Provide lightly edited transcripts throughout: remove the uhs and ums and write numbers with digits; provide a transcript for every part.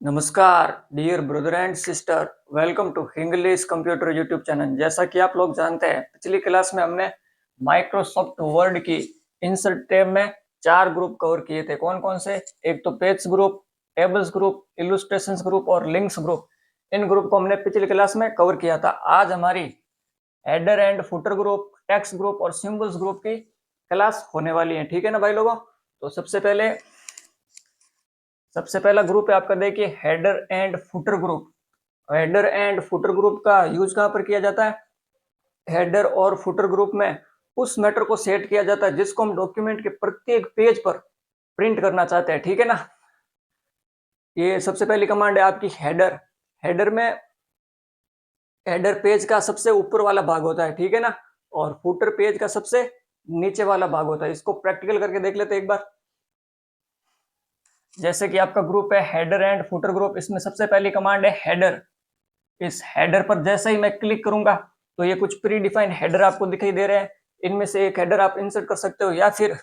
नमस्कार dear brother and sister, welcome to English computer YouTube channel. जैसा कि आप लोग जानते हैं, पिछली क्लास में हमने माइक्रोसॉफ्ट वर्ड की इंसर्ट टैब में 4 ग्रुप कवर किए थे। कौन कौन से? एक तो page group, tables group, illustrations group और लिंक्स ग्रुप। इन ग्रुप को हमने पिछली क्लास में कवर किया था। आज हमारी header and footer group, text group और सिंबल्स ग्रुप की क्लास होने वाली है। ठीक है ना भाई लोगों? तो सबसे पहला ग्रुप है आपका, देखिए header and footer group. Header and footer group का यूज कहां पर किया जाता है? हेडर और फुटर ग्रुप में उस मैटर को सेट किया जाता है जिसको हम डॉक्यूमेंट के प्रत्येक पेज पर प्रिंट करना चाहते हैं। ठीक है ना? ये सबसे पहली कमांड है आपकी हेडर। हेडर में हेडर पेज का सबसे ऊपर वाला भाग होता है, ठीक है ना, और फुटर पेज का सबसे नीचे वाला भाग होता है। इसको प्रैक्टिकल करके देख लेते हैं एक बार। जैसे कि आपका ग्रुप है हेडर एंड फुटर ग्रुप, इसमें सबसे पहली कमांड है हेडर। इस हेडर पर जैसे ही मैं क्लिक करूंगा तो ये कुछ प्री डिफाइंड हेडर आपको दिखाई दे रहे हैं। इनमें से एक हेडर आप इंसर्ट कर सकते हो या फिर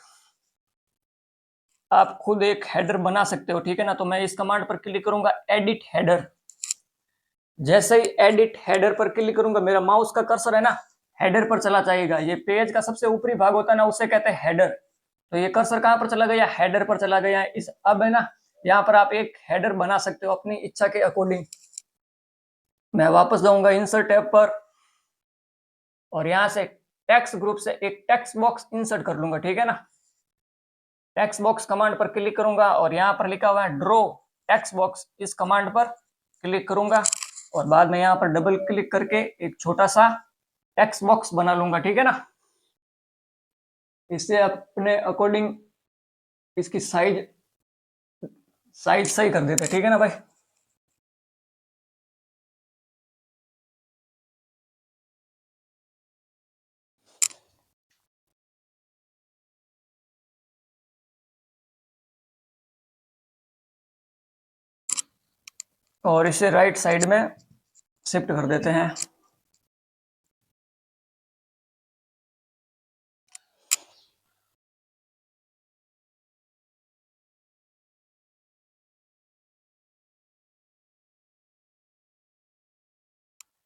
आप खुद एक हेडर बना सकते हो। ठीक है ना? तो मैं इस कमांड पर क्लिक करूंगा, एडिट हेडर। जैसे ही एडिट हेडर पर क्लिक करूंगा, मेरा माउस का कर्सर है ना हेडर पर चला जाएगा। ये पेज का सबसे ऊपरी भाग होता है ना, उसे कहते हैं हेडर। तो ये कर्सर कहां पर चला गया? हेडर पर चला गया। इस अब है ना, यहाँ पर आप एक हेडर बना सकते हो अपनी इच्छा के अकॉर्डिंग। मैं वापस जाऊंगा इंसर्ट टैब पर और यहां से टेक्स्ट ग्रुप से एक टेक्स्ट बॉक्स इंसर्ट कर लूंगा। ठीक है ना? टेक्स्ट बॉक्स कमांड पर क्लिक करूंगा और यहां पर लिखा हुआ है ड्रॉ टेक्स्ट बॉक्स। इस कमांड पर क्लिक करूंगा और बाद में यहां पर डबल क्लिक करके एक छोटा सा टेक्स्ट बॉक्स बना लूंगा। ठीक है ना? इससे अपने अकॉर्डिंग इसकी साइज सही कर देते। ठीक है ना भाई? और इसे राइट साइड में शिफ्ट कर देते हैं।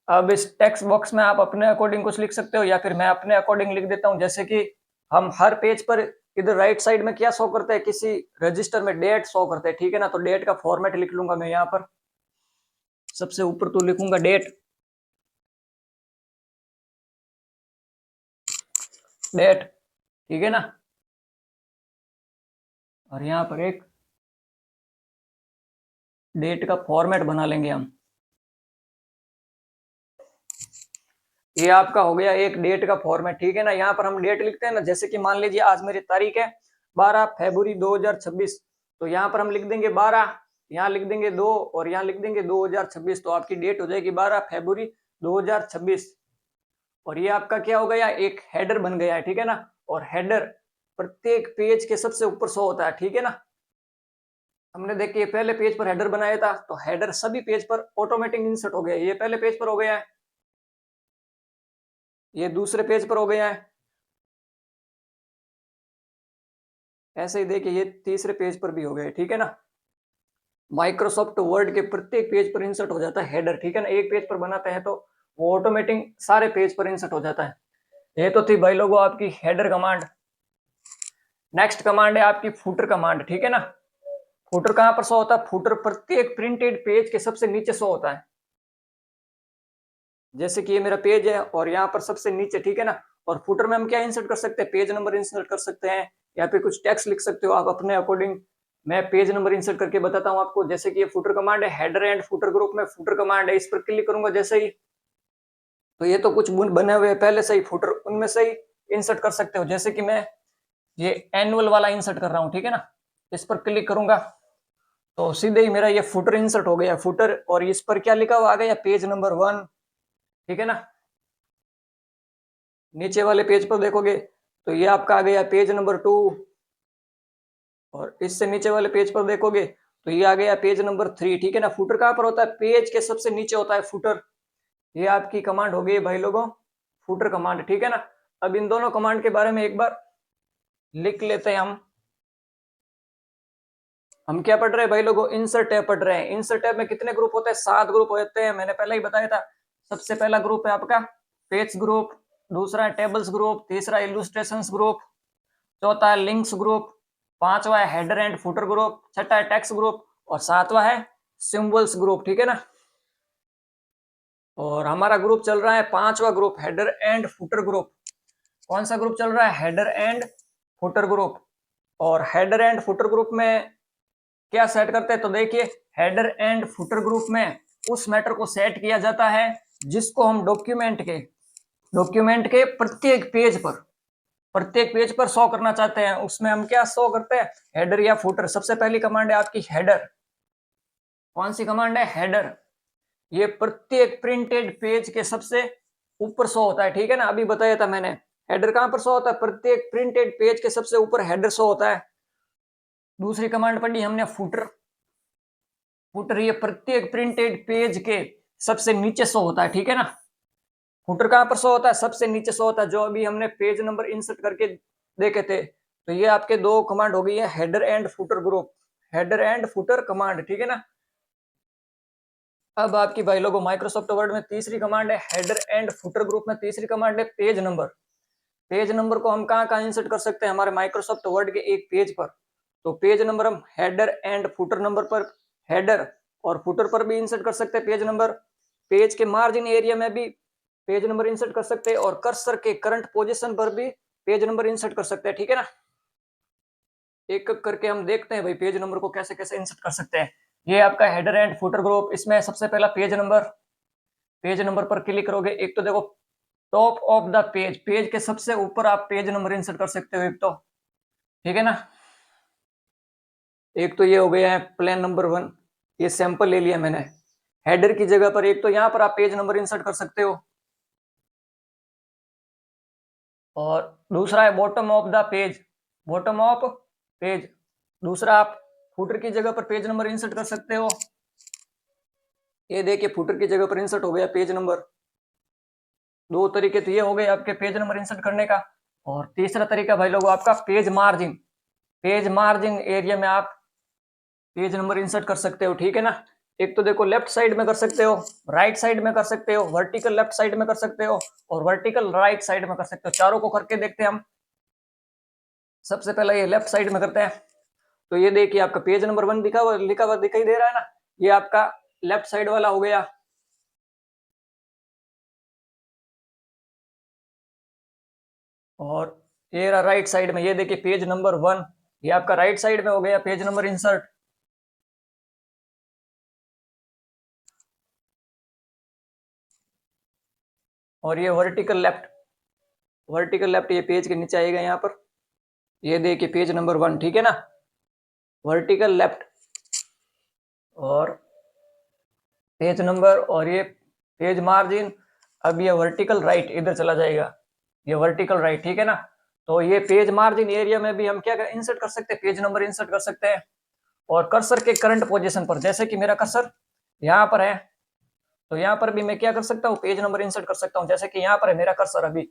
अब इस टेक्स्ट बॉक्स में आप अपने अकॉर्डिंग कुछ लिख सकते हो या फिर मैं अपने अकॉर्डिंग लिख देता हूं। जैसे कि हम हर पेज पर इधर राइट साइड में क्या शो करते हैं, किसी रजिस्टर में डेट शो करते हैं। ठीक है ना? तो डेट का फॉर्मेट लिख लूंगा मैं यहाँ पर। सबसे ऊपर तो लिखूंगा डेट। डेट, ठीक है ना? और यहाँ पर एक डेट का फॉर्मेट बना लेंगे हम। ये आपका हो गया एक डेट का फॉर्मेट। ठीक है ना? यहाँ पर हम डेट लिखते हैं ना, जैसे कि मान लीजिए आज मेरी तारीख है 12 फरवरी 2026। तो यहाँ पर हम लिख देंगे 12, यहाँ लिख देंगे 2 और यहाँ लिख देंगे 2026। तो आपकी डेट हो जाएगी 12 फरवरी 2026। और ये आपका क्या हो गया? एक हेडर बन गया है। ठीक है ना? और हेडर प्रत्येक पेज के सबसे ऊपर शो होता है। ठीक है ना? हमने देखिए पहले पेज पर हेडर बनाया था, तो हेडर सभी पेज पर ऑटोमेटिक इंसर्ट हो गया। ये पहले पेज पर हो गया है, ये दूसरे पेज पर हो गया है, ऐसे ही देखिए ये तीसरे पेज पर भी हो गए। ठीक है ना? माइक्रोसॉफ्ट वर्ड के प्रत्येक पेज पर इंसर्ट हो जाता है हेडर। ठीक है ना? एक पेज पर बनाते हैं तो वो ऑटोमेटिक सारे पेज पर इंसर्ट हो जाता है। ये तो थी भाई लोगों आपकी हेडर कमांड। नेक्स्ट कमांड है आपकी फुटर कमांड। ठीक है ना? फुटर कहां पर शो होता है? फुटर प्रत्येक प्रिंटेड पेज के सबसे नीचे शो होता है। जैसे कि ये मेरा पेज है और यहाँ पर सबसे नीचे। ठीक है ना? और फुटर में हम क्या इंसर्ट कर सकते हैं? पेज नंबर इंसर्ट कर सकते हैं या फिर कुछ टेक्स्ट लिख सकते हो आप अपने अकॉर्डिंग। मैं पेज नंबर इंसर्ट करके बताता हूँ आपको। जैसे कि ये फुटर कमांड है, हेडर एंड फुटर ग्रुप में फुटर कमांड है। इस पर क्लिक करूंगा जैसे ही, तो ये तो कुछ बने हुए पहले से ही फुटर, उनमें से ही इंसर्ट कर सकते हो। जैसे कि मैं ये एनुअल वाला इंसर्ट कर रहा हूँ। ठीक है ना? इस पर क्लिक करूंगा तो सीधे ही मेरा ये फुटर इंसर्ट हो गया, फुटर। और इस पर क्या लिखा हुआ आ गया? Page number 1। ठीक है ना? नीचे वाले पेज पर देखोगे तो ये आपका आ गया पेज नंबर 2। और इससे नीचे वाले पेज पर देखोगे तो ये आ गया पेज नंबर 3। ठीक है ना? फुटर कहां पर होता है? पेज के सबसे नीचे होता है फुटर। ये आपकी कमांड हो गई भाई लोगों, फुटर कमांड। ठीक है ना? अब इन दोनों कमांड के बारे में एक बार लिख लेते हैं हम। हम क्या पढ़ रहे हैं भाई लोगों, इंसर्ट टैब पढ़ रहे हैं। इंसर्ट टैब में कितने ग्रुप होते हैं, 7 ग्रुप होते हैं, मैंने पहले ही बताया था। सबसे पहला ग्रुप है आपका पेज ग्रुप, दूसरा है टेबल्स ग्रुप, तीसरा इलस्ट्रेशंस ग्रुप, चौथा है लिंक्स ग्रुप, पांचवा है हेडर एंड फुटर ग्रुप, छठा है टेक्स्ट ग्रुप और सातवां है सिंबल्स ग्रुप, ठीक है ना। और हमारा ग्रुप चल रहा है पांचवा group, header and footer group. कौन सा ग्रुप चल रहा है, हेडर एंड फुटर ग्रुप। और हेडर एंड फुटर ग्रुप में क्या सेट करते हैं, तो देखिए हेडर एंड फुटर ग्रुप में उस मैटर को सेट किया जाता है जिसको हम डॉक्यूमेंट के प्रत्येक पेज पर शो करना चाहते हैं। उसमें हम क्या शो करते हैं, हेडर या फुटर। सबसे पहली कमांड है आपकी हेडर। कौन सी कमांड है, हेडर। ये प्रत्येक प्रिंटेड पेज के सबसे ऊपर शो होता है, ठीक है ना। अभी बताया था मैंने, हेडर कहां पर शो होता है, प्रत्येक प्रिंटेड पेज के सबसे ऊपर हेडर शो होता है। दूसरी कमांड पढ़ी हमने फुटर। फुटर ये प्रत्येक प्रिंटेड पेज के सबसे नीचे शो होता है, ठीक है ना। फुटर कहां पर शो होता है, सबसे नीचे शो होता है, जो अभी हमने पेज नंबर इंसर्ट करके देखे थे। तो ये आपके दो कमांड हो गई है, header and footer group, header and footer command, ठीक है ना। अब आपकी भाई लोगों माइक्रोसॉफ्ट वर्ड में तीसरी कमांड है, हेडर एंड फुटर ग्रुप में तीसरी कमांड है पेज नंबर। पेज नंबर को हम कहां कहां इंसर्ट कर सकते हैं, हमारे माइक्रोसॉफ्ट वर्ड के एक पेज पर। तो पेज नंबर हम हेडर एंड फुटर नंबर पर, हेडर और फुटर पर भी इंसर्ट कर सकते हैं पेज नंबर। पेज के मार्जिन एरिया में भी पेज नंबर इंसर्ट कर सकते हैं और कर्सर के करंट पोजीशन पर भी पेज नंबर इंसर्ट कर सकते हैं, ठीक है ना। एक एक करके हम देखते हैं भाई पेज नंबर को कैसे कैसे इंसर्ट कर सकते हैं। ये आपका हेडर एंड फुटर ग्रुप, इसमें सबसे पहला पेज नंबर पर क्लिक करोगे, एक तो देखो top of the page, page के सबसे ऊपर आप पेज नंबर इंसर्ट कर सकते हो, एक तो, ठीक है ना। एक तो ये हो गया है प्लान नंबर 1, ये सैंपल ले लिया मैंने। हेडर की जगह पर एक तो यहाँ पर आप पेज नंबर इंसर्ट कर सकते हो, और दूसरा है bottom of the page, bottom of page. दूसरा आप फुटर की जगह पर पेज नंबर इंसर्ट कर सकते हो। ये देखिए फुटर की जगह पर इंसर्ट हो गया पेज नंबर। दो तरीके तो ये हो गए आपके पेज नंबर इंसर्ट करने का। और तीसरा तरीका भाई लोगों आपका page margin, page margin area में आप पेज नंबर इंसर्ट कर सकते हो, ठीक है ना। एक तो देखो लेफ्ट साइड में कर सकते हो, राइट साइड में कर सकते हो, वर्टिकल लेफ्ट साइड में कर सकते हो और वर्टिकल राइट साइड में कर सकते हो। चारों को करके देखते हैं हम। सबसे पहले ये लेफ्ट साइड में करते हैं। तो ये देखिए आपका पेज नंबर 1 लिखा हुआ दिखाई दे रहा है ना, ये आपका लेफ्ट साइड वाला हो गया। और ये रहा राइट साइड में, ये देखिए पेज नंबर 1, ये आपका राइट साइड में हो गया पेज नंबर इंसर्ट। और ये वर्टिकल लेफ्ट ये पेज के नीचे आएगा यहाँ पर। ये देखिए पेज नंबर 1, ठीक है ना, वर्टिकल लेफ्ट। और पेज नंबर और ये पेज मार्जिन। अब ये वर्टिकल राइट इधर चला जाएगा, ये वर्टिकल राइट, ठीक है ना। तो ये पेज मार्जिन एरिया में भी हम क्या इंसर्ट कर सकते हैं, पेज नंबर इंसर्ट कर सकते हैं। और कर्सर के करंट पोजीशन पर, जैसे कि मेरा कर्सर यहाँ पर है, तो यहाँ पर भी मैं क्या कर सकता हूँ, पेज नंबर इंसर्ट कर सकता हूँ। जैसे कि यहाँ पर है मेरा कर्सर, अभी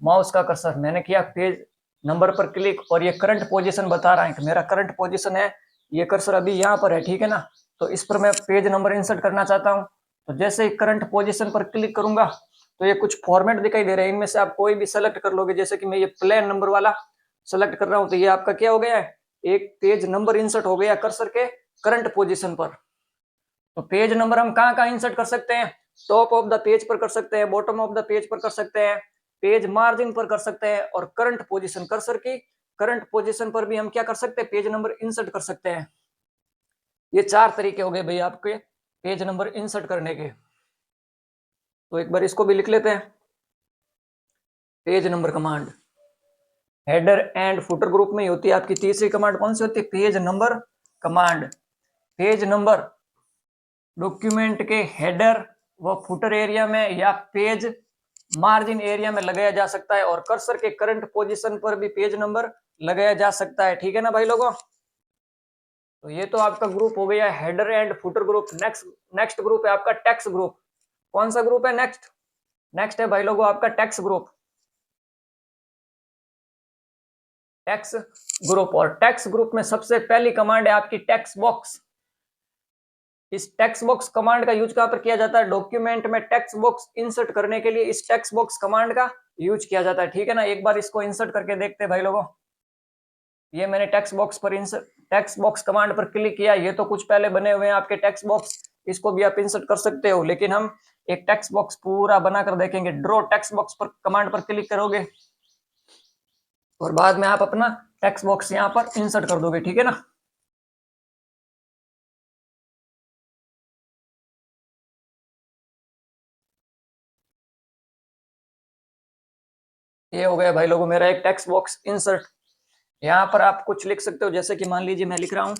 माउस का कर्सर, मैंने किया पेज नंबर पर क्लिक और ये करंट पोजीशन बता रहा है कि मेरा करंट पोजीशन है, ये कर्सर अभी यहाँ पर है, ठीक है ना। तो इस पर मैं पेज नंबर इंसर्ट करना चाहता हूँ। तो जैसे ही करंट पोजीशन पर क्लिक करूंगा तो ये कुछ फॉर्मेट दिखाई दे रहे हैं, इनमें से आप कोई भी सेलेक्ट कर लोगे। जैसे कि मैं ये प्लेन नंबर वाला सेलेक्ट कर रहा हूँ, तो ये आपका क्या हो गया है, एक पेज नंबर इंसर्ट हो गया कर्सर के करंट पोजीशन पर। तो पेज नंबर हम कहाँ कहाँ इंसर्ट कर सकते हैं, टॉप ऑफ द पेज पर कर सकते हैं, बॉटम ऑफ द पेज पर कर सकते हैं, पेज मार्जिन पर कर सकते हैं, और करंट पोजीशन, कर्सर की करंट पोजीशन पर भी हम क्या कर सकते हैं, पेज नंबर इंसर्ट कर सकते हैं। ये 4 तरीके हो गए भाई आपके पेज नंबर इंसर्ट करने के। तो एक बार इसको भी लिख लेते हैं, page number command. Header and footer group में ही होती है आपकी तीसरी कमांड, कौन सी होती है, page number command. Page number document के हेडर व फुटर एरिया में या पेज मार्जिन एरिया में लगाया जा सकता है, और कर्सर के करंट पोजीशन पर भी पेज नंबर लगाया जा सकता है, ठीक है ना भाई लोगों। तो ये तो आपका ग्रुप हो गया header and footer group. Next group है आपका टेक्स्ट ग्रुप। कौन सा ग्रुप है नेक्स्ट है भाई लोगों आपका टेक्स्ट ग्रुप। टेक्स्ट ग्रुप, और टेक्स्ट ग्रुप में सबसे पहली कमांड है आपकी टेक्स्ट बॉक्स। इस टेक्स्ट बॉक्स कमांड का यूज कहां पर किया जाता है? डॉक्यूमेंट में टेक्स्ट बॉक्स इंसर्ट करने के लिए इस टेक्स्ट बॉक्स कमांड का यूज किया जाता है, ठीक है ना। एक बार इसको इंसर्ट करके देखते हैं भाई लोगों। ये मैंने टेक्स्ट बॉक्स कमांड पर क्लिक किया। ये तो कुछ पहले बने हुए हैं आपके टेक्स्ट बॉक्स, इसको भी आप इंसर्ट कर सकते हो, लेकिन हम एक टेक्स्ट बॉक्स पूरा बनाकर देखेंगे। ड्रॉ टेक्स्ट बॉक्स पर कमांड पर क्लिक करोगे और बाद में आप अपना टेक्स्ट बॉक्स यहाँ पर इंसर्ट कर दोगे, ठीक है ना। ये हो गया भाई लोगों मेरा एक टेक्स्ट बॉक्स इंसर्ट। यहाँ पर आप कुछ लिख सकते हो, जैसे कि मान लीजिए मैं लिख रहा हूं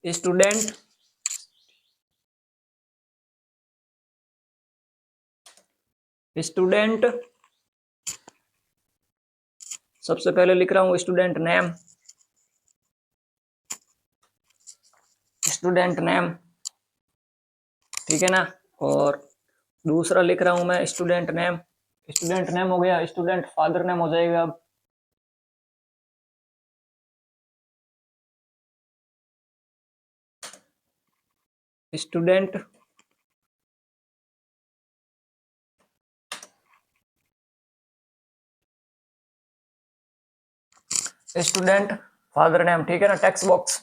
स्टूडेंट स्टूडेंट सबसे पहले लिख रहा हूं स्टूडेंट नेम, ठीक है ना। और दूसरा लिख रहा हूं मैं स्टूडेंट नेम हो गया, स्टूडेंट फादर नेम हो जाएगा। अब स्टूडेंट फादर नेम, ठीक है ना, टेक्स्ट बॉक्स।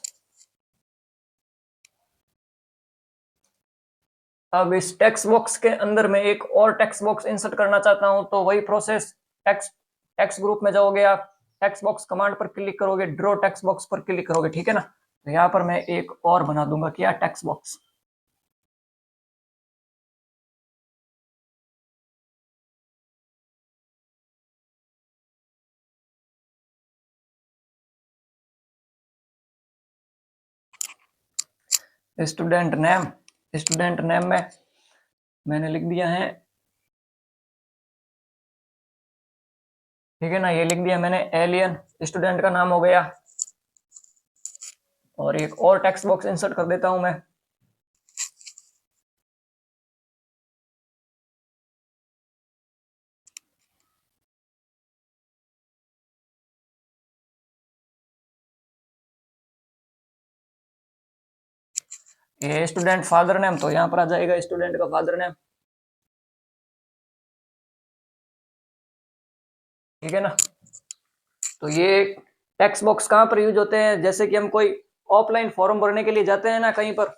अब इस टेक्स्ट बॉक्स के अंदर मैं एक और टेक्स्ट बॉक्स इंसर्ट करना चाहता हूं, तो वही प्रोसेस, टेक्स्ट टेक्स्ट ग्रुप में जाओगे आप, टेक्स्ट बॉक्स कमांड पर क्लिक करोगे, ड्रॉ टेक्स्ट बॉक्स पर क्लिक करोगे, ठीक है ना। तो यहाँ पर मैं एक और बना दूंगा, क्या, टेक्स्ट बॉक्स। स्टूडेंट नेम में मैंने लिख दिया है, ठीक है ना, ये लिख दिया मैंने एलियन, स्टूडेंट का नाम हो गया। और एक और टेक्स्ट बॉक्स इंसर्ट कर देता हूं मैं। ये स्टूडेंट फादर नेम, तो यहाँ पर आ जाएगा स्टूडेंट का फादर नेम, ठीक है ना। तो ये टेक्स्ट बॉक्स कहाँ पर यूज होते हैं? जैसे कि हम कोई ऑफलाइन फॉर्म भरने के लिए जाते हैं ना कहीं पर,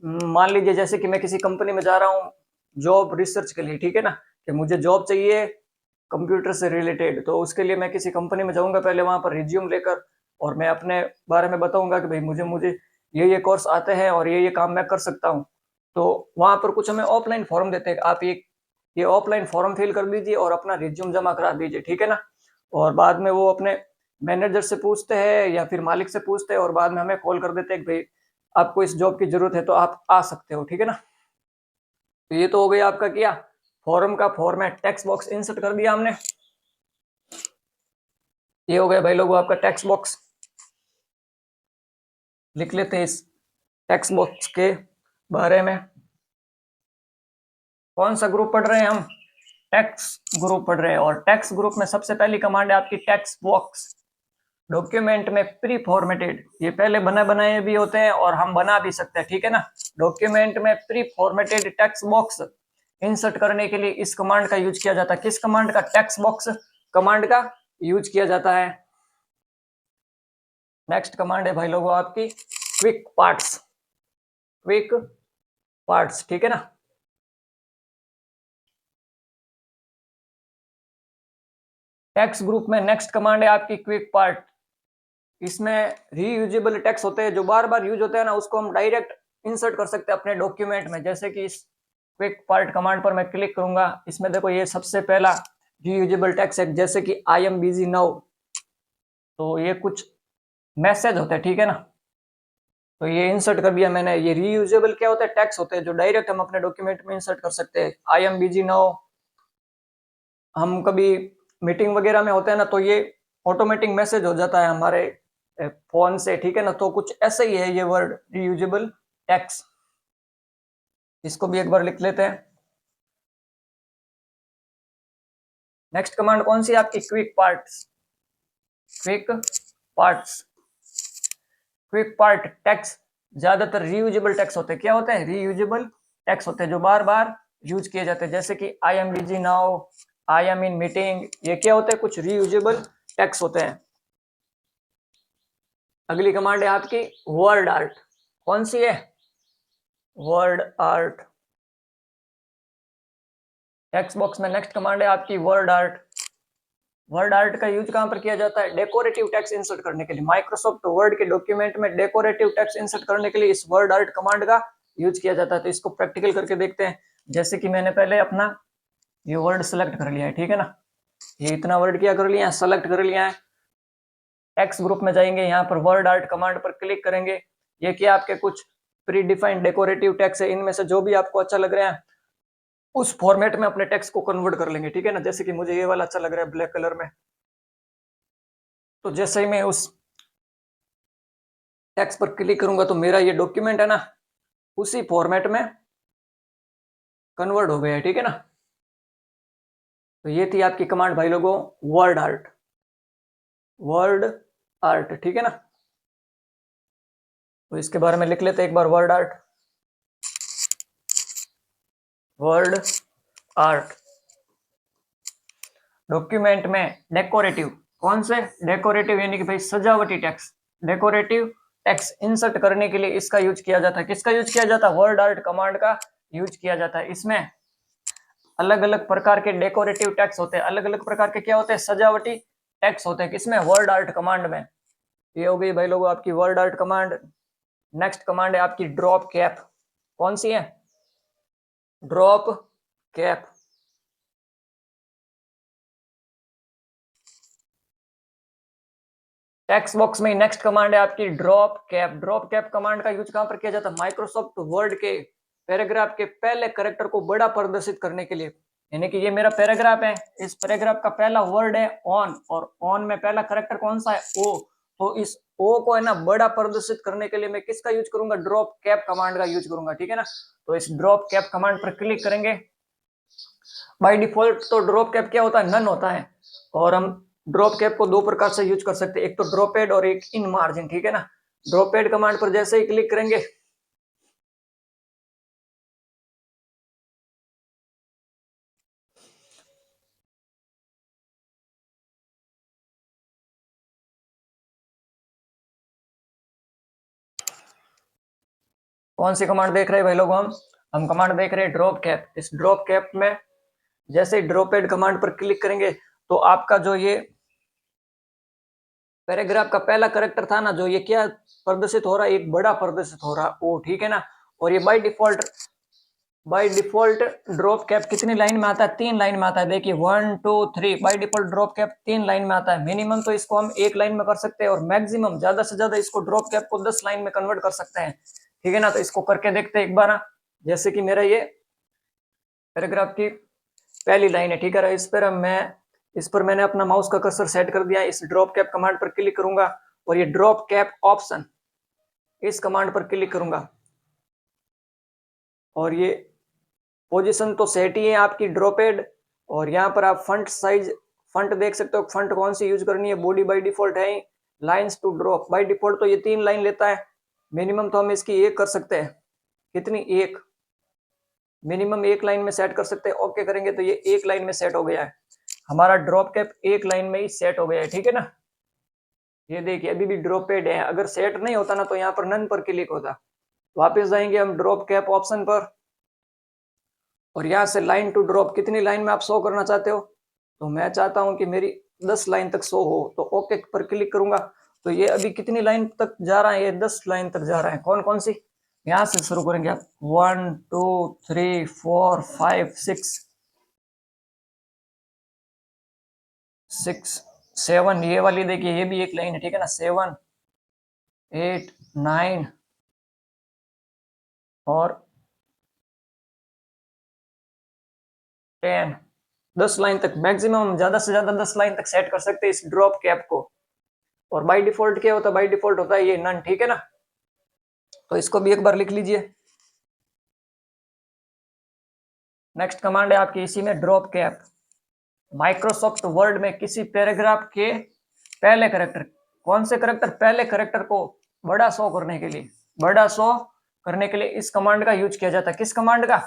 मान लीजिए जैसे कि मैं किसी कंपनी में जा रहा हूँ जॉब रिसर्च के लिए, ठीक है ना, कि मुझे जॉब चाहिए कंप्यूटर से रिलेटेड, तो उसके लिए मैं किसी कंपनी में जाऊंगा, पहले वहां पर रिज्यूम लेकर, और मैं अपने बारे में बताऊंगा कि भाई मुझे मुझे ये कोर्स आते हैं और ये काम मैं कर सकता हूँ। तो वहां पर कुछ हमें ऑफलाइन फॉर्म देते हैं, आप ये ऑफलाइन फॉर्म फिल कर दीजिए और अपना रिज्यूम जमा करा दीजिए, ठीक है ना। और बाद में वो अपने मैनेजर से पूछते हैं या फिर मालिक से पूछते हैं और बाद में हमें कॉल कर देते हैं कि भाई आपको इस जॉब की जरूरत है तो आप आ सकते हो, ठीक है ना। तो ये तो हो गया आपका क्या, फॉर्म का फॉर्मेट, टेक्स्ट बॉक्स इंसर्ट कर दिया हमने। ये हो गया भाई लोगों आपका टेक्स्ट बॉक्स। लिख लेते हैं इस टेक्स्ट बॉक्स के बारे में। कौन सा ग्रुप पढ़ रहे हैं हम? टेक्स्ट ग्रुप पढ़ रहे हैं, और टेक्स्ट ग्रुप में सबसे पहली कमांड है आपकी टेक्स्ट बॉक्स। डॉक्यूमेंट में प्री फॉर्मेटेड, ये पहले बना बनाए भी होते हैं और हम बना भी सकते हैं, ठीक है ना। डॉक्यूमेंट में pre formatted text box insert करने के लिए इस कमांड का यूज किया जाता है। किस कमांड का? टेक्स्ट बॉक्स कमांड का यूज किया जाता है। नेक्स्ट कमांड है भाई लोगों आपकी क्विक पार्ट्स, ठीक है ना। टेक्स्ट ग्रुप में नेक्स्ट कमांड है आपकी क्विक पार्ट। इसमें रीयूजेबल टेक्स्ट होते हैं जो बार बार यूज होते हैं ना, उसको हम डायरेक्ट इंसर्ट कर सकते हैं अपने डॉक्यूमेंट में। जैसे कि इस क्विक पार्ट कमांड पर मैं क्लिक करूंगा, इसमें देखो ये सबसे पहला रीयूजेबल टेक्स्ट है, जैसे कि आई एम बिजी नाउ, तो ये कुछ मैसेज होते हैं, ठीक है ना। तो ये इंसर्ट कर दिया मैंने। ये रीयूजेबल क्या होता है? टेक्स्ट होते हैं जो डायरेक्ट हम अपने डॉक्यूमेंट में इंसर्ट कर सकते हैं। आई एम बिजी नाउ, हम कभी मीटिंग वगैरह में होते हैं ना, तो ये ऑटोमेटिक मैसेज हो जाता है हमारे फोन से, ठीक है ना। तो कुछ ऐसे ही है ये वर्ड रीयूजेबल टेक्स्ट, इसको भी एक बार लिख लेते हैं। नेक्स्ट कमांड कौन सी है आपकी? Quick parts. Quick parts, quick part tax ज्यादातर रीयूजेबल टैक्स होते हैं। क्या होते हैं? रीयूजेबल टैक्स होते हैं, जो बार बार यूज किए जाते हैं, जैसे कि I am busy now, I am in meeting, ये क्या होते हैं? कुछ रीयूजेबल टैक्स होते हैं। अगली कमांड है आपकी वर्ड आर्ट। कौन सी है? Word art. टेक्स्ट बॉक्स में नेक्स्ट कमांड है आपकी वर्ड आर्ट। वर्ड आर्ट का यूज कहां पर किया जाता है? डेकोरेटिव टेक्स्ट इंसर्ट करने के लिए। माइक्रोसॉफ्ट वर्ड के डॉक्यूमेंट में डेकोरेटिव टेक्स्ट इंसर्ट करने के लिए इस वर्ड आर्ट कमांड का यूज किया जाता है। तो इसको प्रैक्टिकल करके देखते हैं। जैसे कि मैंने पहले अपना ये वर्ड सेलेक्ट कर लिया है, ठीक है ना, ये इतना वर्ड क्या कर लिया है? सेलेक्ट कर लिया है। टेक्स्ट ग्रुप में जाएंगे, यहाँ पर वर्ड आर्ट कमांड पर क्लिक करेंगे। ये क्या आपके कुछ प्री डिफाइंड डेकोरेटिव टेक्स्ट है, इनमें से जो भी आपको अच्छा लग रहा है उस फॉर्मेट में अपने टेक्स्ट को कन्वर्ट कर लेंगे, ठीक है ना। जैसे कि मुझे ये वाला अच्छा लग रहा है ब्लैक कलर में, तो जैसे ही मैं उस टेक्स्ट पर क्लिक करूंगा तो मेरा ये डॉक्यूमेंट है ना उसी फॉर्मेट में कन्वर्ट हो गया है, ठीक है ना। तो ये थी आपकी कमांड भाई लोगों, वर्ड आर्ट। वर्ड आर्ट, ठीक है ना। तो इसके बारे में लिख लेते हैं एक बार, word art. Word art document में डेकोरेटिव, कौन से? डेकोरेटिव यानी कि भाई सजावटी टेक्स्ट, डेकोरेटिव टेक्स्ट इंसर्ट करने के लिए इसका यूज किया जाता है। किसका यूज किया जाता है? वर्ड आर्ट कमांड का यूज किया जाता है। इसमें अलग अलग प्रकार के डेकोरेटिव टेक्स्ट होते हैं, अलग अलग प्रकार के क्या होते हैं? सजावटी टेक्स्ट होते हैं। किसमें? वर्ड आर्ट कमांड में। ये हो गई भाई लोगों आपकी word art command. Next command है आपकी ड्रॉप कैप। कौन सी है? Drop cap. टेक्स्ट बॉक्स में नेक्स्ट कमांड है आपकी drop cap. Drop cap command का यूज कहां पर किया जाता है? माइक्रोसॉफ्ट वर्ड के पैराग्राफ के पहले कैरेक्टर को बड़ा प्रदर्शित करने के लिए। यानी कि ये मेरा पैराग्राफ है, इस पैराग्राफ का पहला वर्ड है ऑन, और ऑन में पहला कैरेक्टर कौन सा है? ओ। तो इस ओ को है ना बड़ा प्रदर्शित करने के लिए मैं किसका यूज करूंगा? ड्रॉप कैप कमांड का यूज करूंगा, ठीक है ना। तो इस ड्रॉप कैप कमांड पर क्लिक करेंगे। बाय डिफॉल्ट तो ड्रॉप कैप क्या होता है? नन होता है। और हम ड्रॉप कैप को दो प्रकार से यूज कर सकते हैं, एक तो ड्रॉपेड और एक इन मार्जिन, ठीक है ना। ड्रॉपेड कमांड पर जैसे ही क्लिक करेंगे कौन सी कमांड देख रहे हैं भाई लोग? हम कमांड देख रहे हैं ड्रॉप कैप। इस ड्रॉप कैप में जैसे ही ड्रॉपेड कमांड पर क्लिक करेंगे तो आपका जो ये पैराग्राफ का पहला कैरेक्टर था ना, जो ये क्या प्रदर्शित हो रहा है? एक बड़ा प्रदर्शित हो रहा है ओ, ठीक है ना। और ये बाय डिफॉल्ट ड्रॉप कैप कितनी लाइन में आता है? 3 लाइन में आता है। देखिए 1 2 3, by default drop cap 3 line में आता है। मिनिमम तो इसको हम 1 लाइन में कर सकते हैं, और मैक्सिमम ज्यादा से ज्यादा इसको ड्रॉप कैप को 10 लाइन में कन्वर्ट कर सकते हैं, ठीक है ना। तो इसको करके देखते हैं एक बार। जैसे कि मेरा ये पैराग्राफ की पहली लाइन है, ठीक है। इस पर मैंने अपना माउस का कर्सर सेट कर दिया। इस ड्रॉप कैप कमांड पर क्लिक करूंगा और ये ड्रॉप कैप ऑप्शन, इस कमांड पर क्लिक करूंगा और ये पोजीशन तो सेट ही है आपकी ड्रॉपेड। और यहाँ पर आप फंट साइज, फंट देख सकते हो, फंट कौन सी यूज करनी है। बॉडी बाय डिफॉल्ट है lines to drop, by default तो ये 3 लाइन लेता है। मिनिमम तो हम इसकी 1 कर सकते हैं। कितनी? 1। मिनिमम 1 लाइन में सेट कर सकते हैं। ओके करेंगे तो ये 1 लाइन में सेट हो गया है। हमारा ड्रॉप कैप 1 लाइन में ही सेट हो गया है, ठीक है ना। ये देखिए अभी भी ड्रॉपेड है। अगर सेट नहीं होता ना तो यहाँ पर नन पर क्लिक होता। वापस जाएंगे हम ड्रॉप कैप ऑप्शन पर, और यहाँ से लाइन टू ड्रॉप, कितनी लाइन में आप शो करना चाहते हो? तो मैं चाहता हूं कि मेरी 10 लाइन तक शो हो, तो ओके पर क्लिक करूंगा। तो ये अभी कितनी लाइन तक जा रहा है? ये 10 लाइन तक जा रहा है। कौन कौन सी? यहाँ से शुरू करेंगे आप। 1 2 3 4 5 6 7, ये वाली देखिए ये भी एक लाइन है, ठीक है ना। 7 8 9 और 10, 10 लाइन तक मैक्सिमम, ज्यादा से ज्यादा 10 लाइन तक सेट कर सकते हैं इस ड्रॉप कैप को। और बाय डिफॉल्ट क्या होता है? बाय डिफॉल्ट होता है ये नन, ठीक है ना। तो इसको भी एक बार लिख लीजिए। नेक्स्ट कमांड है आपकी इसी में ड्रॉप कैप। माइक्रोसॉफ्ट वर्ड में किसी पैराग्राफ के पहले करेक्टर, कौन से करेक्टर, पहले करेक्टर को बड़ा शो करने के लिए, बड़ा शो करने के लिए इस कमांड का यूज किया जाता है। किस कमांड का,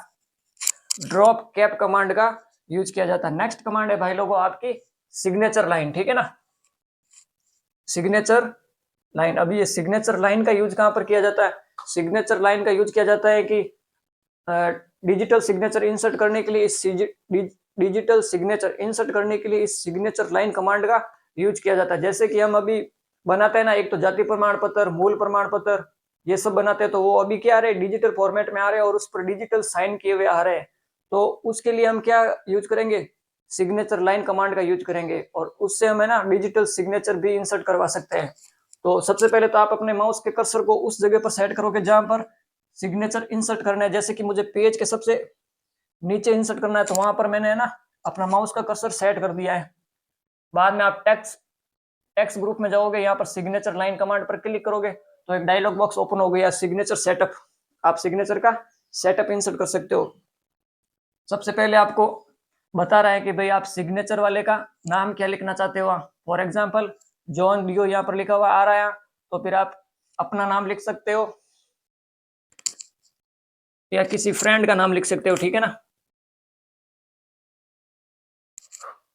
ड्रॉप कैप कमांड का यूज किया जाता है। नेक्स्ट कमांड है भाई लोगों आपकी सिग्नेचर लाइन, ठीक है ना, सिग्नेचर लाइन। अभी ये सिग्नेचर लाइन का यूज कहां पर किया जाता है, सिग्नेचर लाइन का यूज किया जाता है कि डिजिटल सिग्नेचर इंसर्ट करने के लिए इस डिजिटल सिग्नेचर इंसर्ट करने के लिए इस सिग्नेचर लाइन कमांड का यूज किया जाता है। जैसे कि हम अभी बनाते हैं ना, एक तो जाति प्रमाण पत्र, मूल प्रमाण पत्र, ये सब बनाते हैं, तो वो अभी क्या आ रहे हैं, डिजिटल फॉर्मेट में आ रहे हैं और उस पर डिजिटल साइन किए हुए आ रहे हैं। तो उसके लिए हम क्या यूज करेंगे, सिग्नेचर लाइन कमांड का यूज करेंगे और उससे हम है ना डिजिटल सिग्नेचर भी इंसर्ट करवा सकते हैं। तो सबसे पहले तो आप अपने माउस के कर्सर को उस जगह पर सेट करोगे जहां पर सिग्नेचर इंसर्ट करना है। जैसे कि मुझे पेज के सबसे नीचे इंसर्ट करना है, तो वहां पर मैंने है ना अपना माउस का कर्सर सेट कर दिया है। बाद में आप टेक्स्ट ग्रुप में जाओगे, यहाँ पर सिग्नेचर लाइन कमांड पर क्लिक करोगे तो एक डायलॉग बॉक्स ओपन हो गया, सिग्नेचर सेटअप। आप सिग्नेचर का सेटअप इंसर्ट कर सकते हो। सबसे पहले आपको बता रहा है कि भाई आप सिग्नेचर वाले का नाम क्या लिखना चाहते हो। फॉर एग्जांपल जॉन लियो यहाँ पर लिखा हुआ आ रहा है, तो फिर आप अपना नाम लिख सकते हो या किसी फ्रेंड का नाम लिख सकते हो, ठीक है ना।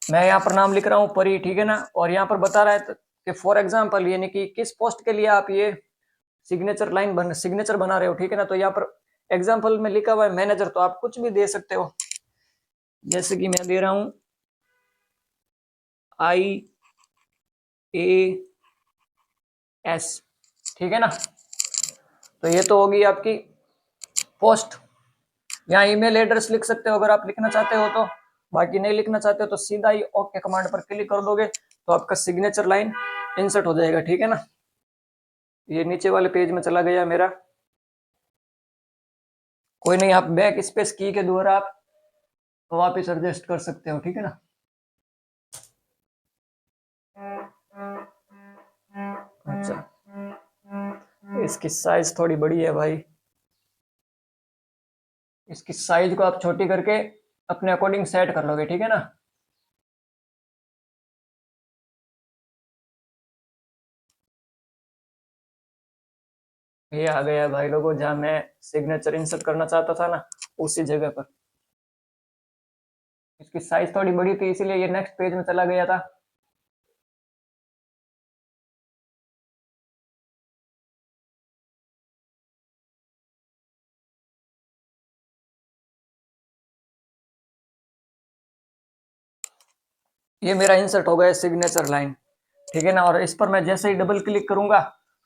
मैं यहाँ पर नाम लिख रहा हूँ परी, ठीक है ना। और यहाँ पर बता रहा है कि फॉर एग्जांपल यानी कि किस पोस्ट के लिए आप ये सिग्नेचर बना रहे हो, ठीक है ना। तो यहाँ पर एग्जांपल में लिखा हुआ है मैनेजर, तो आप कुछ भी दे सकते हो। जैसे कि मैं दे रहा हूं IAS, ठीक है ना। तो ये तो होगी आपकी पोस्ट। यहाँ ईमेल एड्रेस लिख सकते हो अगर आप लिखना चाहते हो तो, बाकी नहीं लिखना चाहते हो तो सीधा ही ओके कमांड पर क्लिक कर दोगे तो आपका सिग्नेचर लाइन इंसर्ट हो जाएगा, ठीक है ना। ये नीचे वाले पेज में चला गया मेरा, कोई नहीं, आप बैक स्पेस की के द्वारा आप वापिस एडजस्ट कर सकते हो, ठीक है ना। अच्छा, इसकी साइज थोड़ी बड़ी है भाई, इसकी साइज को आप छोटी करके अपने अकॉर्डिंग सेट कर लोगे, ठीक है ना। ये आ गया भाई लोगों जहां मैं सिग्नेचर इंसर्ट करना चाहता था ना, उसी जगह पर। इसकी साइज थोड़ी बड़ी थी इसीलिए ये नेक्स्ट पेज में चला गया था। ये मेरा इंसर्ट हो गया सिग्नेचर लाइन, ठीक है ना। और इस पर मैं जैसे ही डबल क्लिक करूंगा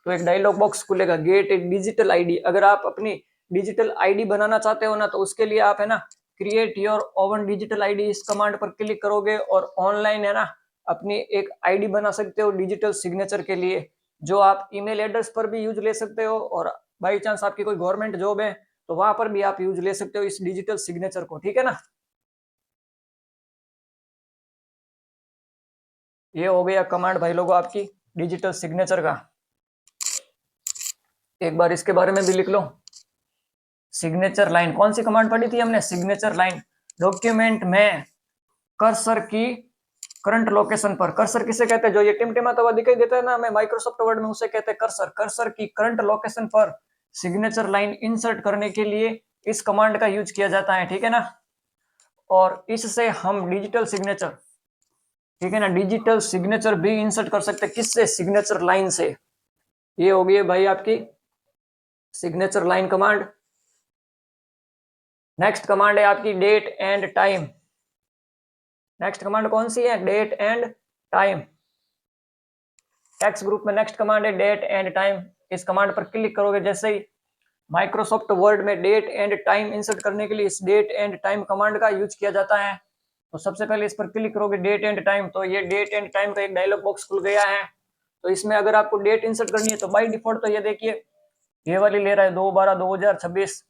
तो एक डायलॉग बॉक्स खुलेगा, गेट ए डिजिटल आईडी। अगर आप अपनी डिजिटल आईडी बनाना चाहते हो ना, तो उसके लिए आप है ना create your oven digital ID, इस कमांड पर क्लिक करोगे और ऑनलाइन है ना अपनी एक आईडी बना सकते हो डिजिटल सिग्नेचर के लिए, जो आप ईमेल एड्रेस पर भी यूज ले सकते हो और बाई चांस आपकी कोई गवर्नमेंट जॉब है तो वहां पर भी आप यूज ले सकते हो इस डिजिटल सिग्नेचर को, ठीक है ना। ये हो गया कमांड भाई लोगों आपकी डिजिटल सिग्नेचर का। एक बार इसके बारे में भी लिख लो, सिग्नेचर लाइन। कौन सी कमांड पढ़ी थी हमने, सिग्नेचर लाइन। डॉक्यूमेंट में कर्सर की करंट लोकेशन पर, कर्सर किसे कहते हैं, जो ये टिमटिमाता हुआ दिखाई देता है ना हमें माइक्रोसॉफ्ट वर्ड में, उसे कहते हैं कर्सर। कर्सर की करंट लोकेशन पर सिग्नेचर लाइन इंसर्ट करने के लिए इस कमांड का यूज किया जाता है, ठीक है ना। और इससे हम डिजिटल सिग्नेचर, ठीक है ना, डिजिटल सिग्नेचर भी इंसर्ट कर सकते हैं। किससे, सिग्नेचर लाइन से। ये हो गई भाई आपकी signature line command. Next command है आपकी date and time. Next command कौन सी है, date and time. Text group में नेक्स्ट कमांड है डेट एंड टाइम। इस कमांड पर क्लिक करोगे जैसे ही माइक्रोसॉफ्ट वर्ड में डेट एंड टाइम इंसर्ट करने के लिए इस डेट एंड टाइम कमांड का यूज किया जाता है। तो सबसे पहले इस पर क्लिक करोगे डेट एंड टाइम, तो ये डेट एंड टाइम का एक डायलॉग बॉक्स खुल गया है। तो इसमें अगर आपको डेट इंसर्ट करनी है तो बाय डिफॉल्ट तो ये देखिए ये वाली ले रहा है 2/12/2026,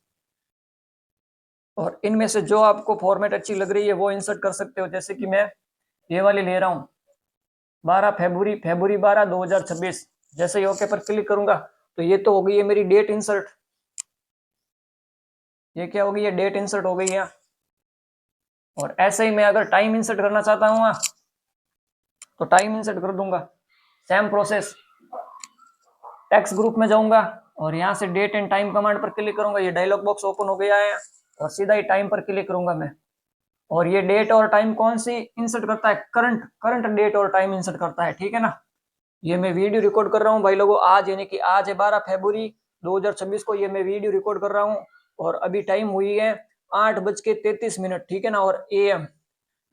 और इनमें से जो आपको फॉर्मेट अच्छी लग रही है वो इंसर्ट कर सकते हो। जैसे कि मैं ये वाली ले रहा हूँ 12 फरवरी 12 2026। जैसे ही ओके पर क्लिक करूंगा तो ये तो हो गई है मेरी डेट इंसर्ट। ये क्या हो गई है, डेट इंसर्ट हो गई है। और ऐसे ही मैं अगर टाइम इंसर्ट करना चाहता हूँ तो टाइम इंसर्ट कर दूंगा। सेम प्रोसेस, टेक्स्ट ग्रुप में जाऊंगा और यहाँ से डेट एंड टाइम कमांड पर क्लिक करूंगा, ये डायलॉग बॉक्स ओपन हो गया है और सीधा ही टाइम पर क्लिक करूंगा मैं। और ये डेट और टाइम कौन सी इंसर्ट करता है, करंट, करंट डेट और टाइम इंसर्ट करता है, ठीक है ना। ये मैं वीडियो रिकॉर्ड कर रहा हूँ भाई लोगों, आज यानी कि आज है 12 फरवरी 2026 को ये मैं वीडियो रिकॉर्ड कर रहा हूँ और अभी टाइम हुई है 8:33, ठीक है ना, और AM।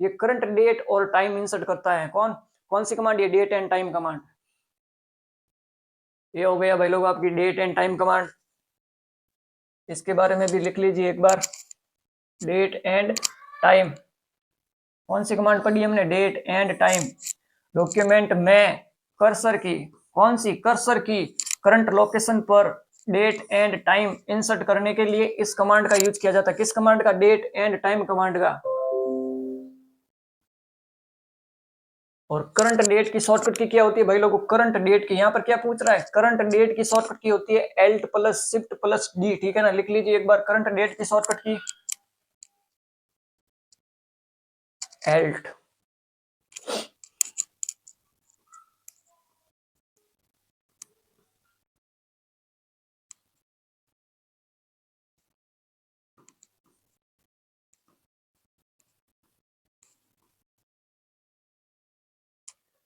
ये करंट डेट और टाइम इंसर्ट करता है कौन, कौन सी कमांड, ये डेट एंड टाइम कमांड। ये हो गया भाई लोग आपकी डेट एंड टाइम कमांड। इसके बारे में भी लिख लीजिए एक बार, डेट एंड टाइम। कौन सी कमांड पढ़ी हमने, डेट एंड टाइम। डॉक्यूमेंट में कर्सर की, कौन सी, कर्सर की करंट लोकेशन पर डेट एंड टाइम इंसर्ट करने के लिए इस कमांड का यूज किया जाता है। किस कमांड का, डेट एंड टाइम कमांड का। और करंट डेट की शॉर्टकट की क्या होती है भाई लोगों, करंट डेट की, यहाँ पर क्या पूछ रहा है, करंट डेट की शॉर्टकट की होती है Alt plus shift plus D, ठीक है ना। लिख लीजिए एक बार करंट डेट की शॉर्टकट की, Alt।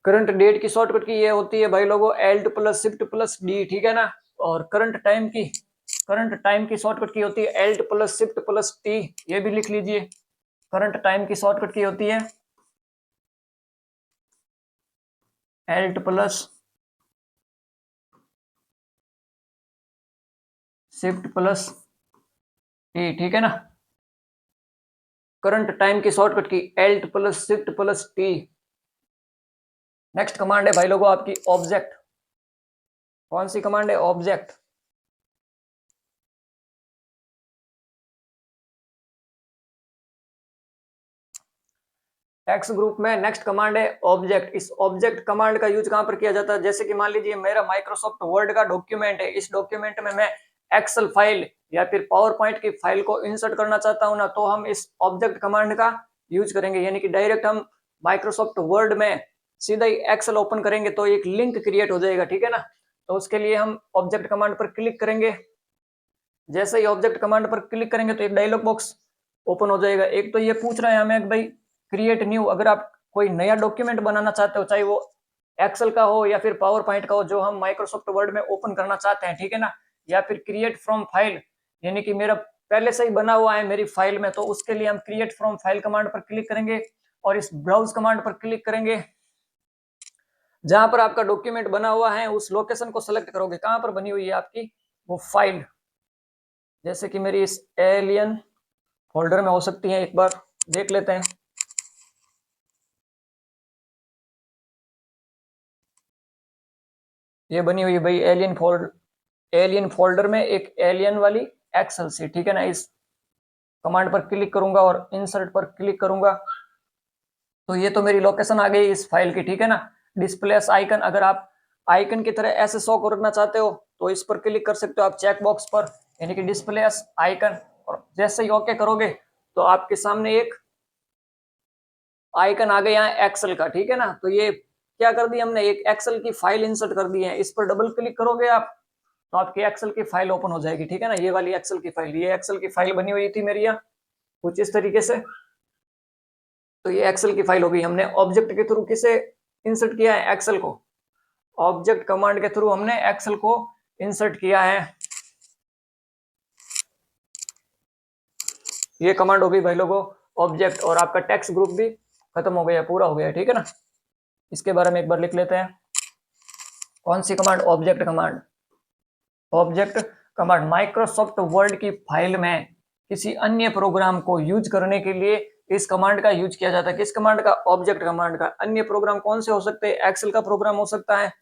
करंट डेट की शॉर्टकट की ये होती है भाई लोगों Alt plus shift plus D, ठीक है ना। और करंट टाइम की, करंट टाइम की शॉर्टकट की होती है Alt plus shift plus T, ये भी लिख लीजिए। करंट टाइम की शॉर्टकट की होती है Alt plus shift plus T, ठीक है ना। करंट टाइम की शॉर्टकट की Alt plus shift plus T। Next command है भाई लोगों आपकी ऑब्जेक्ट। कौन सी कमांड है, ऑब्जेक्ट। टेक्स्ट ग्रुप में नेक्स्ट कमांड है ऑब्जेक्ट। इस ऑब्जेक्ट कमांड का यूज कहां पर किया जाता है, जैसे कि मान लीजिए मेरा माइक्रोसॉफ्ट वर्ड का डॉक्यूमेंट है, इस डॉक्यूमेंट में मैं एक्सेल फाइल या फिर पावर पॉइंट की फाइल को इंसर्ट करना चाहता हूं ना, तो हम इस ऑब्जेक्ट कमांड का यूज करेंगे। यानी कि डायरेक्ट हम माइक्रोसॉफ्ट वर्ड में सीधा ही एक्सेल ओपन करेंगे तो एक लिंक क्रिएट हो जाएगा, ठीक है ना। तो उसके लिए हम ऑब्जेक्ट कमांड पर क्लिक करेंगे। जैसे ही ऑब्जेक्ट कमांड पर क्लिक करेंगे तो एक डायलॉग बॉक्स ओपन हो जाएगा। एक तो ये पूछ रहा है हमें भाई क्रिएट न्यू, अगर आप कोई नया डॉक्यूमेंट बनाना चाहते हो, चाहे वो एक्सेल का हो या फिर पावर पॉइंट का हो, जो हम माइक्रोसॉफ्ट वर्ड में ओपन करना चाहते हैं, ठीक है ना। या फिर क्रिएट फ्रॉम फाइल, यानी कि मेरा पहले से ही बना हुआ है मेरी फाइल में, तो उसके लिए हम क्रिएट फ्रॉम फाइल कमांड पर क्लिक करेंगे और इस ब्राउज कमांड पर क्लिक करेंगे। जहां पर आपका डॉक्यूमेंट बना हुआ है उस लोकेशन को सिलेक्ट करोगे, कहां पर बनी हुई है आपकी वो फाइल। जैसे कि मेरी इस एलियन फोल्डर में हो सकती है, एक बार देख लेते हैं। ये बनी हुई है भाई एलियन फोल्डर में एक एलियन वाली एक्सेल सी, ठीक है ना। इस कमांड पर क्लिक करूंगा और इंसर्ट पर क्लिक करूंगा तो ये तो मेरी लोकेशन आ गई इस फाइल की, ठीक है ना। डिस्प्ले आइकन, अगर आप आइकन की तरह ऐसे शो करना चाहते हो तो इस पर क्लिक कर सकते हो आप चेक बॉक्स पर, यानी कि डिस्प्ले आइकन। और जैसे ही ओके करोगे तो आपके सामने एक आइकन आ गया है एक्सेल का, ठीक है ना। तो ये क्या कर दी हमने, एक एक्सेल की फाइल इंसर्ट कर दी है। इस पर डबल क्लिक करोगे आप तो आपकी एक्सेल की फाइल ओपन हो जाएगी, ठीक है ना। ये वाली एक्सेल की फाइल, ये एक्सेल की फाइल बनी हुई थी मेरी यहाँ कुछ इस तरीके से। तो ये एक्सेल की फाइल हो गई। हमने ऑब्जेक्ट के थ्रू किसे इंसर्ट किया है, एक्सेल को। ऑब्जेक्ट कमांड के थ्रू हमने एक्सेल को इंसर्ट किया है। ये कमांड हो गई भाई लोगों ऑब्जेक्ट, और आपका टेक्स्ट ग्रुप भी खत्म हो गया, पूरा हो गया, ठीक है ना। इसके बारे में एक बार लिख लेते हैं। कौन सी command, object command. Object command Microsoft Word की फाइल में किसी अन्य प्रोग्राम को यूज करने के लिए इस कमांड का यूज किया जाता है। किस कमांड का, ऑब्जेक्ट कमांड का। अन्य प्रोग्राम कौन से हो सकते हैं, एक्सेल का प्रोग्राम हो सकता है,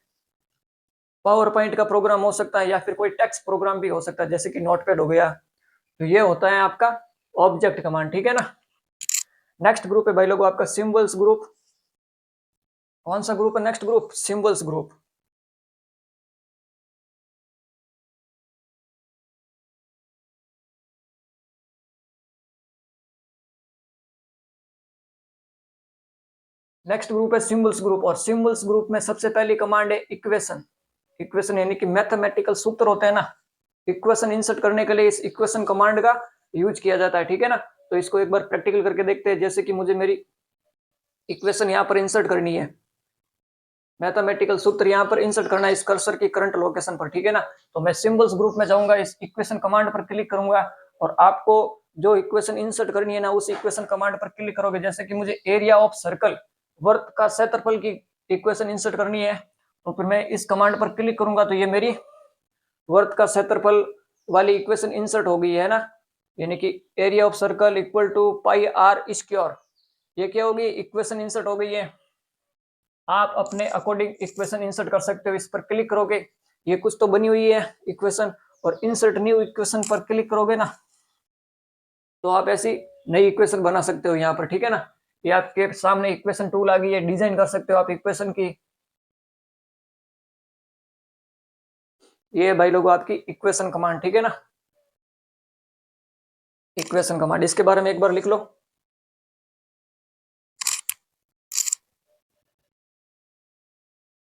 पावर पॉइंट का प्रोग्राम हो सकता है, या फिर कोई टेक्स्ट प्रोग्राम भी हो सकता है जैसे कि नोटपैड हो गया। तो ये होता है आपका ऑब्जेक्ट कमांड, ठीक है ना। नेक्स्ट ग्रुप है भाई लोगों आपका सिंबल्स ग्रुप। कौन सा ग्रुप है next group, symbols group. Next group है सिंबल्स ग्रुप, और सिंबल्स ग्रुप में सबसे पहली कमांड है इक्वेशन। इक्वेशन यानी कि मैथमेटिकल सूत्र होते हैं ना, इक्वेशन इंसर्ट करने के लिए इस इक्वेशन कमांड का यूज किया जाता है, ठीक है ना। तो इसको एक बार प्रैक्टिकल करके देखते हैं। जैसे कि मुझे मेरी इक्वेशन यहाँ पर इंसर्ट करनी है, मैथमेटिकल सूत्र यहाँ पर इंसर्ट करना है इस कर्सर की करंट लोकेशन पर, ठीक है ना। तो मैं सिंबल्स ग्रुप में जाऊंगा, इस इक्वेशन कमांड पर क्लिक करूंगा, और आपको जो इक्वेशन इंसर्ट करनी है ना उस इक्वेशन कमांड पर क्लिक करोगे। जैसे कि मुझे एरिया ऑफ सर्कल, वर्त का क्षेत्रफल की इक्वेशन इंसर्ट करनी है, तो फिर मैं इस कमांड पर क्लिक करूंगा तो ये मेरी वर्त का क्षेत्रफल वाली इक्वेशन इंसर्ट हो गई है ना, यानी कि area of circle equal to pi are square. ये क्या होगी, इक्वेशन इंसर्ट हो गई है। आप अपने अकॉर्डिंग इक्वेशन इंसर्ट कर सकते हो, इस पर क्लिक करोगे, ये कुछ तो बनी हुई है इक्वेशन, और इंसर्ट न्यू इक्वेशन पर क्लिक करोगे ना तो आप ऐसी नई इक्वेशन बना सकते हो यहाँ पर, ठीक है ना। ये आपके सामने इक्वेशन टूल आ गई है, डिजाइन कर सकते हो आप इक्वेशन की। ये भाई लोगों आपकी इक्वेशन कमांड, ठीक है ना, इक्वेशन कमांड। इसके बारे में एक बार लिख लो।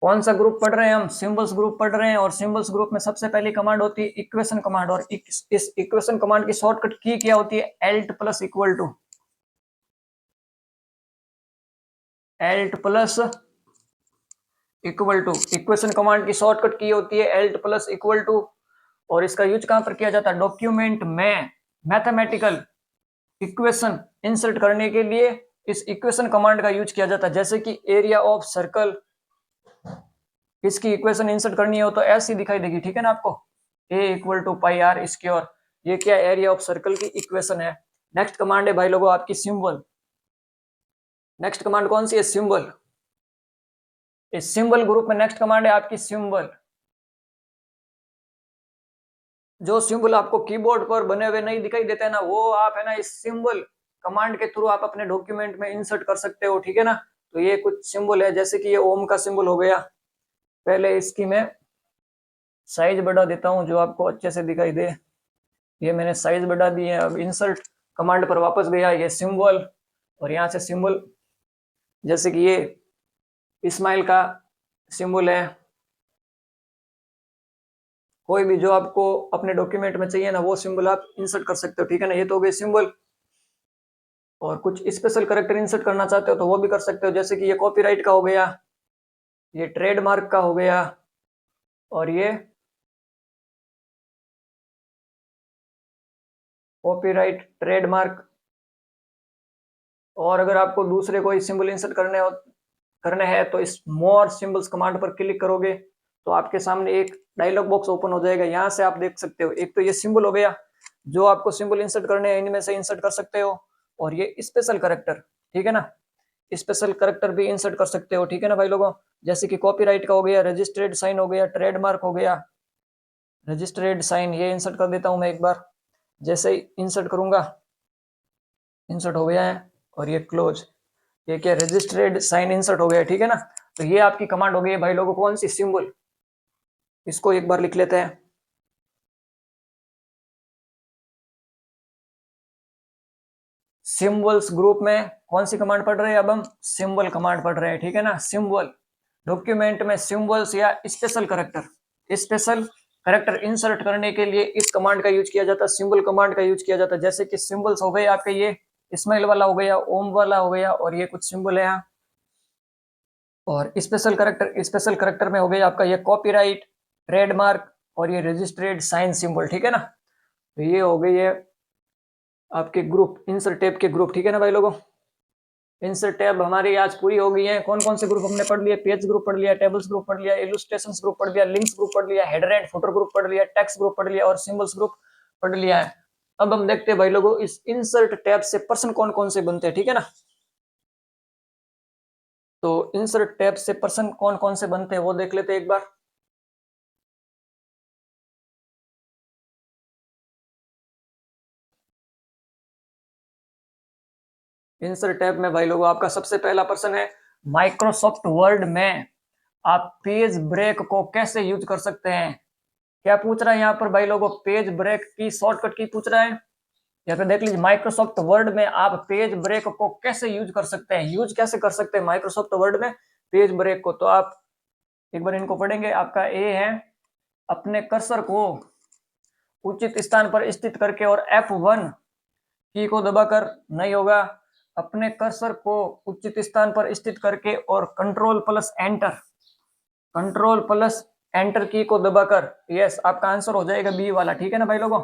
कौन सा ग्रुप पढ़ रहे हैं हम, सिंबल्स ग्रुप पढ़ रहे हैं, और सिंबल्स ग्रुप में सबसे पहली कमांड होती है इक्वेशन कमांड, और इस इक्वेशन कमांड की शॉर्टकट की क्या होती है, alt plus equal to, alt plus equal to. Equation command की शॉर्टकट की होती है एल्ट प्लस इक्वल टू, और इसका यूज कहां पर किया जाता है, डॉक्यूमेंट में मैथमेटिकल इक्वेशन इंसर्ट करने के लिए इस इक्वेशन कमांड का यूज किया जाता है। जैसे कि एरिया ऑफ सर्कल, इसकी इक्वेशन इंसर्ट करनी हो तो ऐसी दिखाई देगी, ठीक है ना आपको, A equal to pi are square. ये क्या, एरिया ऑफ सर्कल की इक्वेशन है। नेक्स्ट कमांड है भाई लोगों आपकी सिंबल। नेक्स्ट कमांड कौन सी है, सिंबल। इस सिंबल ग्रुप में नेक्स्ट कमांड है आपकी सिंबल। जो सिंबल आपको कीबोर्ड पर बने हुए नहीं दिखाई देते हैं ना, वो आप है ना इस सिंबल कमांड के थ्रू आप अपने डॉक्यूमेंट में इंसर्ट कर सकते हो, ठीक है ना। तो ये कुछ सिंबल है, जैसे कि ये ओम का सिंबल हो गया। पहले इसकी मैं साइज बढ़ा देता हूं जो आपको अच्छे से दिखाई दे। ये मैंने साइज बढ़ा दी है। अब इंसर्ट कमांड पर वापस गया, ये सिंबल, और यहाँ से सिंबल, जैसे कि ये स्माइल का सिंबल है। कोई भी जो आपको अपने डॉक्यूमेंट में चाहिए ना वो सिंबल आप इंसर्ट कर सकते हो, ठीक है ना। ये तो हो गए सिंबल। और कुछ स्पेशल कैरेक्टर इंसर्ट करना चाहते हो तो वो भी कर सकते हो, जैसे कि ये कॉपीराइट का हो गया, ये ट्रेडमार्क का हो गया, और ये कॉपीराइट ट्रेडमार्क। और अगर आपको दूसरे कोई सिंबल इंसर्ट करने हैं तो इस मोर सिंबल्स कमांड पर क्लिक करोगे तो आपके सामने एक डायलॉग बॉक्स ओपन हो जाएगा। यहाँ से आप देख सकते हो, एक तो ये सिंबल हो गया, जो आपको सिंबल इंसर्ट करने हैं इनमें से इंसर्ट कर सकते हो, और ये स्पेशल कैरेक्टर, ठीक है ना, स्पेशल कैरेक्टर भी इंसर्ट कर सकते हो, ठीक है ना भाई लोगों। जैसे कि कॉपीराइट का हो गया, रजिस्टर्ड साइन हो गया, ट्रेडमार्क हो गया, रजिस्टर्ड साइन ये इंसर्ट कर देता हूं मैं एक बार। जैसे ही इंसर्ट करूंगा, इंसर्ट हो गया है, और ये क्लोज, ये क्या, रजिस्टर्ड साइन इंसर्ट हो गया, ठीक है ना। तो ये आपकी कमांड हो गई है भाई लोगों, कौन सी, सिंबल। इसको एक बार लिख लेते हैं। सिंबल्स ग्रुप में कौन सी कमांड पढ़ रहे हैं, अब हम सिंबल कमांड पढ़ रहे हैं, ठीक है ना। सिंबल डॉक्यूमेंट में सिंबल्स या special character, special character insert करने के लिए इस कमांड का यूज किया जाता है, सिंबल कमांड का यूज किया जाता है। जैसे कि सिंबल्स हो गए आपके, ये स्माइल वाला हो गया, ओम वाला हो गया, और ये कुछ सिंबल है यहाँ। और स्पेशल कैरेक्टर में हो गया आपका ये कॉपीराइट, ट्रेडमार्क, और ये रजिस्टर्ड साइन सिंबल, ठीक है ना। तो ये हो गई है आपके ग्रुप, इंसर्ट टैब के ग्रुप, ठीक है ना भाई लोगों। इंसर्ट टैब हमारी आज पूरी हो गई है। कौन कौन से ग्रुप हमने पढ़ लिया, पेज ग्रुप पढ़ लिया, टेबल्स ग्रुप पढ़ लिया, इलस्ट्रेशंस ग्रुप पढ़ लिया, लिंक्स ग्रुप पढ़ लिया, हेडर एंड फुटर ग्रुप पढ़ लिया, टेक्स्ट ग्रुप पढ़ लिया, और सिंबल्स ग्रुप पढ़ लिया है। अब हम देखते हैं भाई लोगों इस इंसर्ट टैब से पर्सन कौन कौन से बनते हैं, ठीक है ना। तो इंसर्ट टैब से पर्सन कौन कौन से बनते हैं वो देख लेते हैं एक बार। इंसर्ट टैब में भाई लोगों आपका सबसे पहला पर्सन है माइक्रोसॉफ्ट वर्ड में आप पेज ब्रेक को कैसे यूज कर सकते हैं। क्या पूछ रहा है यहाँ पर भाई लोगों, पेज ब्रेक की शॉर्टकट की पूछ रहा है। या फिर देख लीजिए माइक्रोसॉफ्ट वर्ड में आप पेज ब्रेक को कैसे यूज कर सकते हैं, यूज कैसे कर सकते हैं माइक्रोसॉफ्ट वर्ड में पेज ब्रेक को। तो आप एक बार इनको पढ़ेंगे। आपका ए है अपने कर्सर को उचित स्थान पर स्थित करके और F1 की को दबाकर, नहीं होगा अपने कर्सर को उचित स्थान पर स्थित करके और कंट्रोल प्लस एंटर की को दबाकर। यस, आपका आंसर हो जाएगा बी वाला। ठीक है ना भाई लोगों।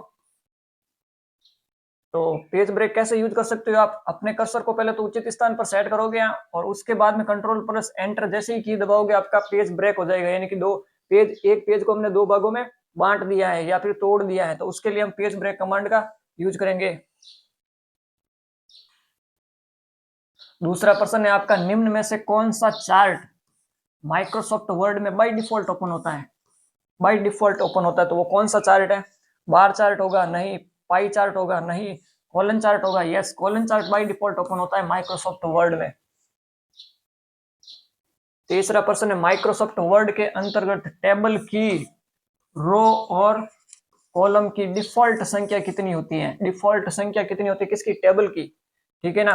तो पेज ब्रेक कैसे यूज कर सकते हो आप, अपने कर्सर को पहले तो उचित स्थान पर सेट करोगे और उसके बाद में कंट्रोल प्लस एंटर जैसे ही की दबाओगे आपका पेज ब्रेक हो जाएगा। यानी कि एक पेज को हमने दो भागों में बांट दिया है या फिर तोड़ दिया है, तो उसके लिए हम पेज ब्रेक कमांड का यूज करेंगे। दूसरा प्रश्न है आपका, निम्न में से कौन सा चार्ट माइक्रोसॉफ्ट वर्ड में बाय डिफॉल्ट ओपन होता है? बाय डिफॉल्ट ओपन होता है तो वो कौन सा चार्ट है? बार चार्ट होगा? नहीं। पाई चार्ट होगा? नहीं। कॉलन चार्ट होगा? Yes, colon chart by default open होता है माइक्रोसॉफ्ट वर्ड में। तीसरा प्रश्न है, माइक्रोसॉफ्ट वर्ड के अंतर्गत टेबल की रो और कॉलम की डिफॉल्ट संख्या कितनी होती है? डिफॉल्ट संख्या कितनी होती है किसकी? टेबल की। ठीक है ना।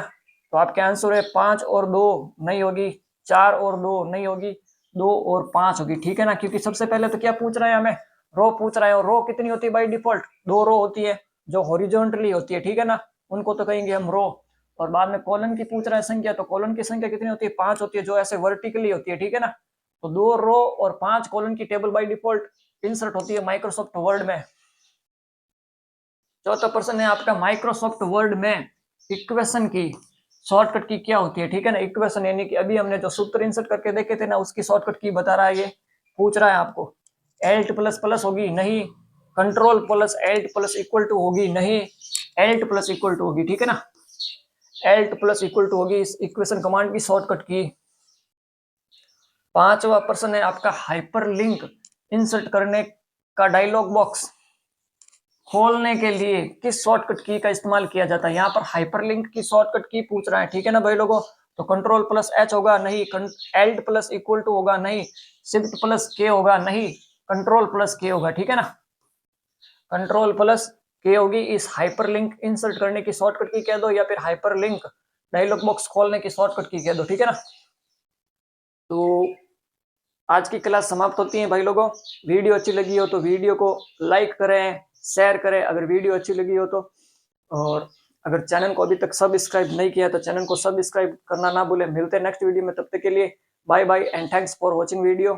तो आपके आंसर है 5 और 2 नहीं होगी, 4 और 2 नहीं होगी, 2 और 5 होगी। ठीक है ना, क्योंकि सबसे पहले तो क्या पूछ रहा है हमें? रो पूछ रहा है। और रो कितनी होती है बाय डिफॉल्ट? 2 रो होती है जो हॉरिजॉन्टली होती है। ठीक है ना, उनको तो कहेंगे हम रो। और बाद में कॉलन की पूछ रहा है संख्या, तो कॉलन की संख्या कितनी होती है? 5 होती है जो ऐसे वर्टिकली होती है। ठीक है ना, तो 2 रो और 5 कॉलन की टेबल बाय डिफॉल्ट इंसर्ट होती है माइक्रोसॉफ्ट वर्ड में। चौथा प्रश्न है आपका, माइक्रोसॉफ्ट वर्ड में इक्वेशन की शॉर्टकट की क्या होती है? ठीक है ना, इक्वेशन यानी कि अभी हमने जो सूत्र इंसर्ट करके देखे थे ना, उसकी शॉर्टकट की बता रहा है। ये पूछ रहा है आपको। एल्ट प्लस प्लस होगी? नहीं। Control plus alt plus equal to होगी? नहीं। एल्ट प्लस इक्वल टू होगी। ठीक है ना, एल्ट प्लस इक्वल टू होगी इस इक्वेशन कमांड की शॉर्टकट की। पांचवा प्रश्न है आपका, हाइपरलिंक इंसर्ट करने का डायलॉग बॉक्स खोलने के लिए किस शॉर्टकट की का इस्तेमाल किया जाता है? यहाँ पर हाइपरलिंक की शॉर्टकट की पूछ रहा है। ठीक है ना भाई लोगों, तो कंट्रोल प्लस एच होगा? नहीं। एल्ट प्लस इक्वल टू होगा? नहीं। शिफ्ट प्लस के होगा? नहीं। कंट्रोल प्लस के होगा। ठीक है ना, कंट्रोल प्लस के होगी इस हाइपरलिंक इंसर्ट करने की शॉर्टकट की कह दो, या फिर हाइपरलिंक डायलॉग बॉक्स खोलने की शॉर्टकट की कह दो। ठीक है ना, तो आज की क्लास समाप्त होती है भाई लोगों। वीडियो अच्छी लगी हो तो वीडियो को लाइक करें, शेयर करें अगर वीडियो अच्छी लगी हो तो। और अगर चैनल को अभी तक सब्सक्राइब नहीं किया तो चैनल को सब्सक्राइब करना ना भूलें। मिलते हैं नेक्स्ट वीडियो में, तब तक के लिए bye bye and thanks for watching video.